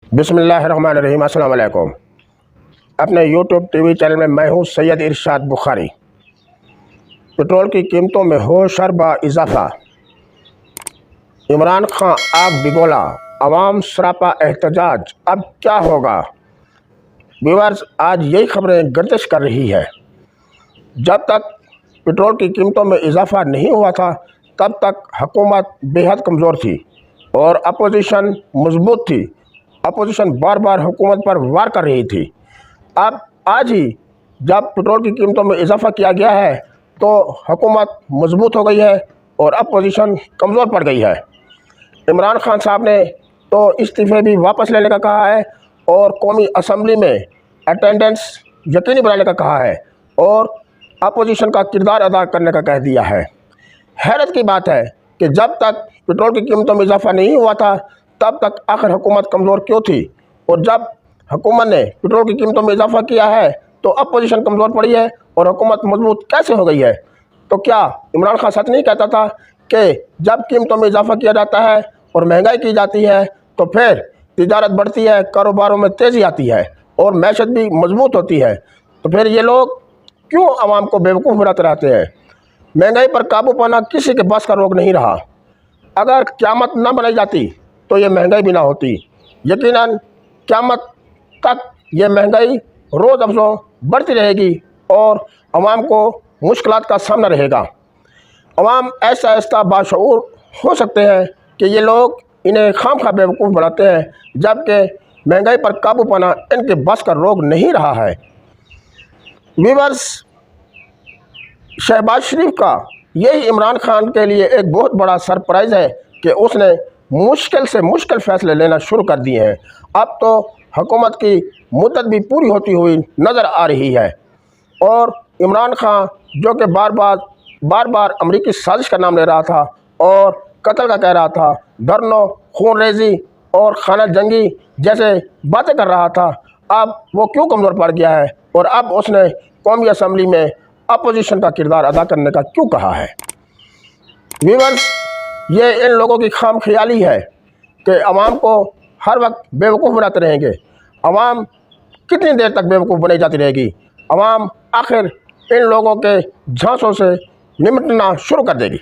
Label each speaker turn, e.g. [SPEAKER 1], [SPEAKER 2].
[SPEAKER 1] बिस्मिल्लाहिर्रहमानिर्रहीम। अस्सलाम वालेकुम। अपने यूट्यूब टीवी चैनल में मैं हूँ सैयद इरशाद बुखारी। पेट्रोल की कीमतों में हो शरबा इजाफा, इमरान खान आग बिगोला, अवाम सरापा एहतजाज, अब क्या होगा। व्यूअर्स, आज यही खबरें गर्दिश कर रही है। जब तक पेट्रोल की कीमतों में इजाफा नहीं हुआ था तब तक हुकूमत बेहद कमज़ोर थी और अपोजिशन मजबूत थी। अपोजिशन बार बार हुकूमत पर वार कर रही थी। अब आज ही जब पेट्रोल की कीमतों में इजाफा किया गया है तो हुकूमत मजबूत हो गई है और अपोजिशन कमज़ोर पड़ गई है। इमरान खान साहब ने तो इस्तीफ़े भी वापस लेने का कहा है और कौमी असम्बली में अटेंडेंस यकीनी बनाने का कहा है और अपोजिशन का किरदार अदा करने का कह दिया है। हैरत की बात है कि जब तक पेट्रोल की कीमतों में इजाफा नहीं हुआ था तब तक आखिर हुकूमत कमज़ोर क्यों थी, और जब हुकूमत ने पेट्रोल की कीमतों में इजाफा किया है तो अपोजिशन कमज़ोर पड़ी है और हुकूमत मजबूत कैसे हो गई है। तो क्या इमरान खान सच नहीं कहता था कि जब कीमतों में इजाफा किया जाता है और महंगाई की जाती है तो फिर तिजारत बढ़ती है, कारोबारों में तेज़ी आती है और मैशत भी मजबूत होती है। तो फिर ये लोग क्यों आवाम को बेवकूफ़ बनाते रहते हैं। महंगाई पर काबू पाना किसी के बस का रोग नहीं रहा। अगर क़यामत न बनाई जाती तो ये महंगाई भी ना होती। यकीनन क़यामत तक ये महंगाई रोज़ अफजों बढ़ती रहेगी और आवाम को मुश्किलात का सामना रहेगा। आवाम ऐसा ऐसा बाशऊर हो सकते हैं कि ये लोग इन्हें खामखा बेवकूफ़ बनाते हैं, जबकि महंगाई पर काबू पाना इनके बस का रोग नहीं रहा है। व्यूअर्स, शहबाज शरीफ का यही इमरान खान के लिए एक बहुत बड़ा सरप्राइज़ है कि उसने मुश्किल से मुश्किल फ़ैसले लेना शुरू कर दिए हैं। अब तो हुकूमत की मुद्दत भी पूरी होती हुई नज़र आ रही है और इमरान खान जो कि बार बार अमरीकी साजिश का नाम ले रहा था और कत्ल का कह रहा था, धरनों, खून रेजी और खाना जंगी जैसे बातें कर रहा था, अब वो क्यों कमज़ोर पड़ गया है और अब उसने कौमी असम्बली में अपोजिशन का किरदार अदा करने का क्यों कहा है। व्यूअर्स, ये इन लोगों की खाम ख्याली है कि अवाम को हर वक्त बेवकूफ़ बनाते रहेंगे। अवाम कितनी देर तक बेवकूफ़ बनाई जाती रहेगी। अवाम आखिर इन लोगों के झांसों से निमटना शुरू कर देगी।